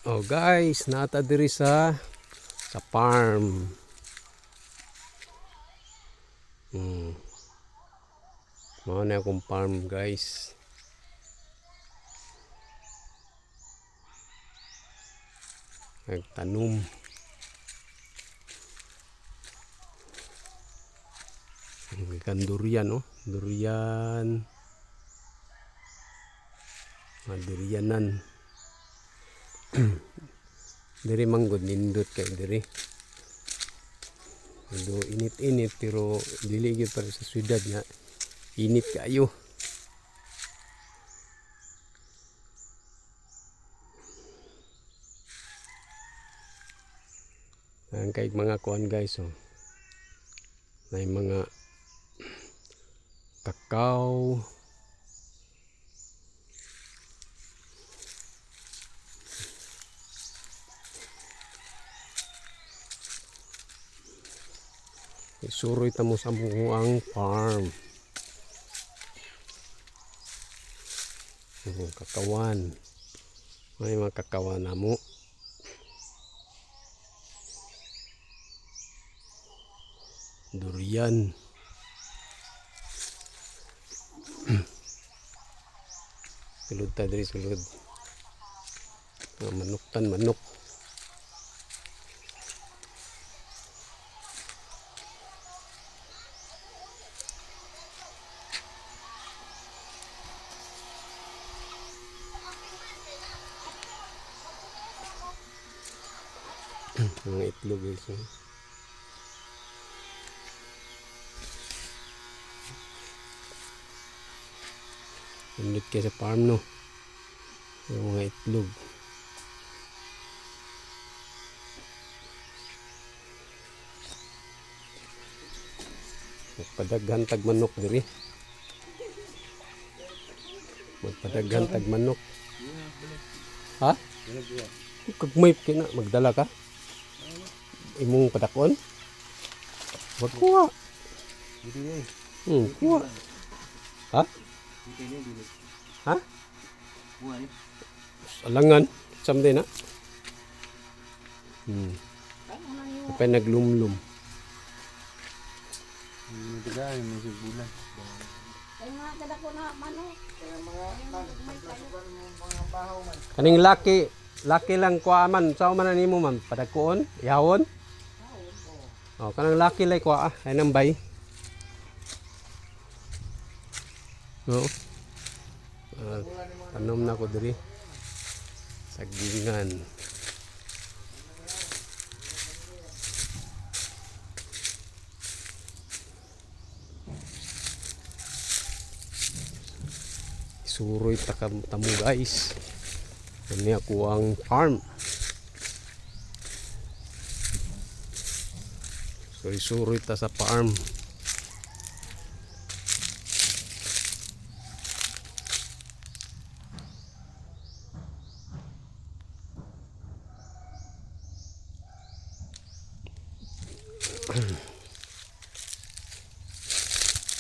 Oh guys, nata diri sa farm. Mao na akong farm guys. Nagtanom. Ikan durian oh, durian. Durianan. Diri manggod nindot kay diri. Do init-init pero dili gyud para sa syudad nga init kayo. Ang kay mga kuan guys oh. May mga kakao. Isuroy ta mo sa muang farm. Kakawan. May mga kakawan na mo. Durian. Sulod ta diri sulod. Manuktan manok. Mga itlog guys. Nandit kayo sa farm no. Yung mga itlog. Magpadaghan tag manok diri. Magpadaghan tag manok. Ha? Kag may kina magdala ka? Imong padakon? Wag kuha. Kuha. Ha? Ha? Alangan. Someday na. Kapag naglumlum. Dagay mo sa bulan. Ay mga kadako na manok. Kaning laki lang kuha man. Sao man nimo man? Padagkoon? Ihawon? Oh, kanang laki lay kuha. Ay nang bay. No. Tanom na ko diri. Sagingan. Suroy tamo guys. Ini ako ang farm. Suroy ta sa farm.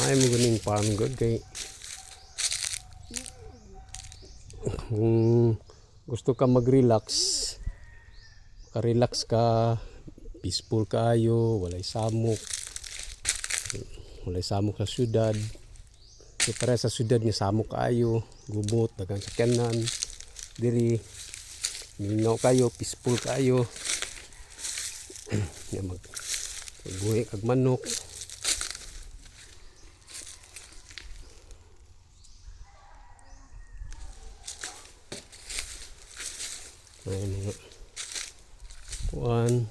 Ay mo ganing farm good kay kung gusto ka mag-relax, ka-relax ka, peaceful kayo, walay samok sa syudad. So para sa syudad nga samok kayo, gubot, dagang sakyanan, diri mingaw kayo, peaceful kayo. Ya magbuhi kag manok. Ay mga kuan.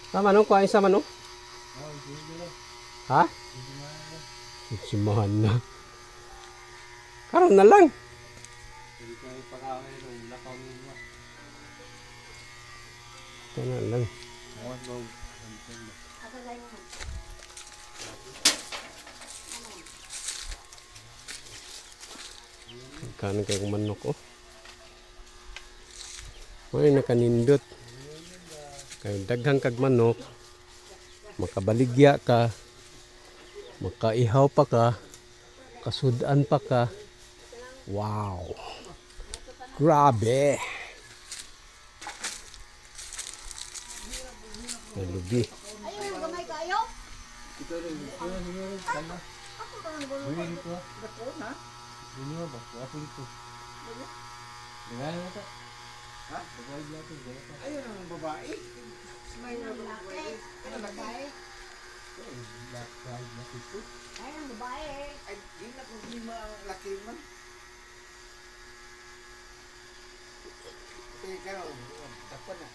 Tama no, kuha isa man no? Ha? Simahan na. Karon na lang. Ito na lang. Ako ganyan man. Kanin kayong manok oh. May nakanindot. Kay daghang kag manok. Makabaligya ka. Makaihaw pa ka. Kasudan pa ka. Wow. Grabe. Nalubi. Ayun, gamay kayo. Ito rin. Tama. Ako ba ang gulo? Gawin ito. Dako na. Hindi mo ba? Ako ito. Dengar mo ito. Ha? Bagay natin. Ayun ang babae. Ayun ang babae. Ayun ang babae. Ayun ang babae. Ay, di na problema ang laki man. Kaya ka, dapat na.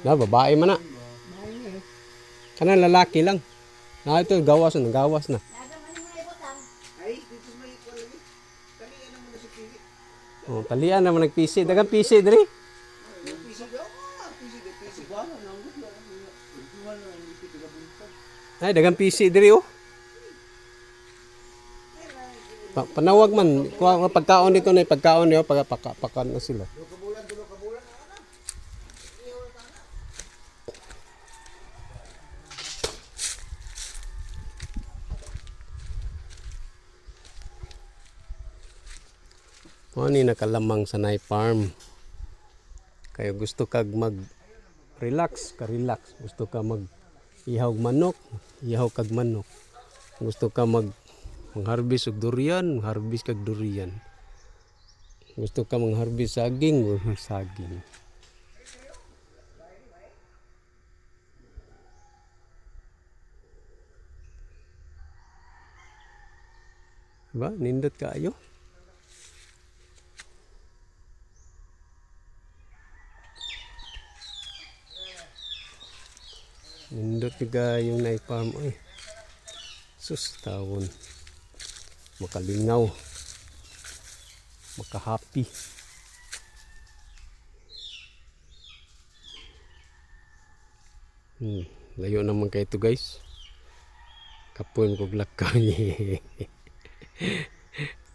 Na babae man na. Babae. Kana lalaki lang. Na ito gawas na, gawas na. Nagaman mo na ibutang. Ay, dito may ikaw lagi. Talian na muna si Kili. Oh, talian naman nagpisi. Dagang pisi diri. Yung PC daw, PC daw, PC. Wala na ang gusto. Wala na ang gusto. Tigabuntag. Ay, dagang pisi diri oh. Panawag man, kuha pagkaon dito na pagkaon niyo pagpakan na sila. Dulo ka bulan, ano? Ano ni nakalamang sa Nay Farm. Kayo gusto kag mag-relax, ka-relax. Gusto ka mag-ihaw manok, ihaw kag manok. Gusto ka mag-harvest og durian, harvest kag durian. Gusto ka mag-harvest saging, saging. Diba? Nindot kaayo. Nindot juga yung Nay Farm. Ay, sus, tawon. Makalingaw. Makahappy. Layo naman kayo ito guys. Kapoy mo kong lakaw.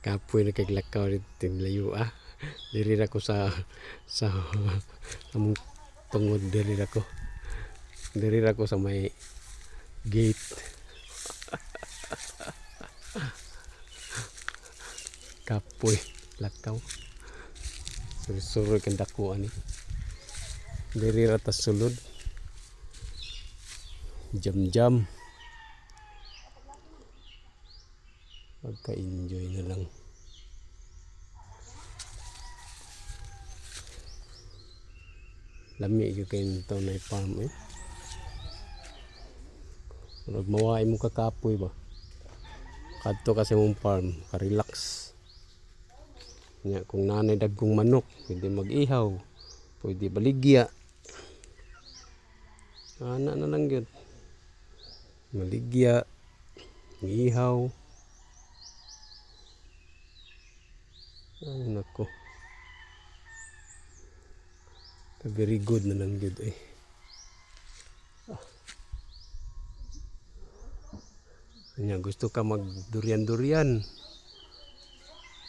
Kapoy na kag lakaw dito. Layo ah. Diri ako sa among tungod diri ako. Diri ako sa may gate. Kapoy, lakaw. Suruy kang dakuan eh. Diri ra ta sulod. Jam-jam. Pagka-enjoy na lang. Lami yung kayo nito na farm eh. Pag mawai mo kakapoy ba? Kadto kasi mong farm, ka-relax. Nya kung nanay dagkong manok, pwede mag-ihaw, pwede baligya. Ana na lang yun. Maligya, ihaw. Ay nako. Very good na lang yun eh. Nya gusto ka mag durian-durian.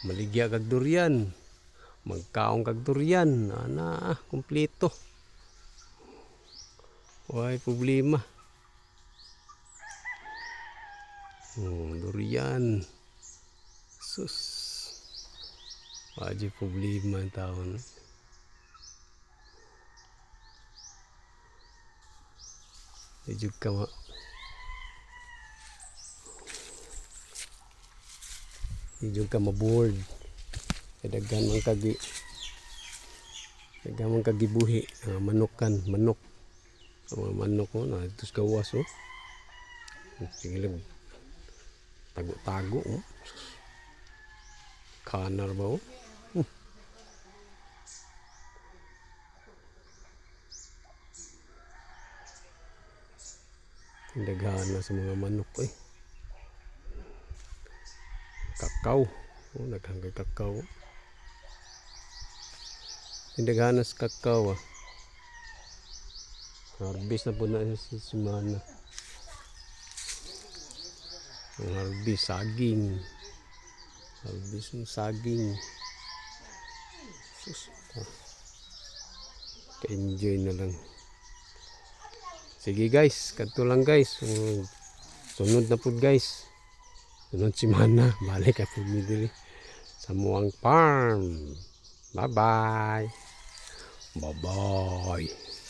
Maligya kag durian. Magkaong kag durian. Ana, kumpleto. Why problema. Durian. Sus. Wajib problema ang taon. Medyo ka medyo ka maboard. Daghan man kagibuhi. Manok. Ang manok ko na ito sa gawas oh. Sige lang. Tago-tago oh. Kanar ba oh. Daghan na sa mga manok eh. Kakao. Oh, naghanggang kakao. Daghan na sa kakao ah. Harvest na po na si Mana. Ang harvest, saging. Harvest ng saging. Sus, ka-enjoy na lang. Sige guys, kadto lang guys. Sunod na po guys. Sunod si Mana. Balik ka po diri sa Muang Farm. Bye-bye. Bye-bye.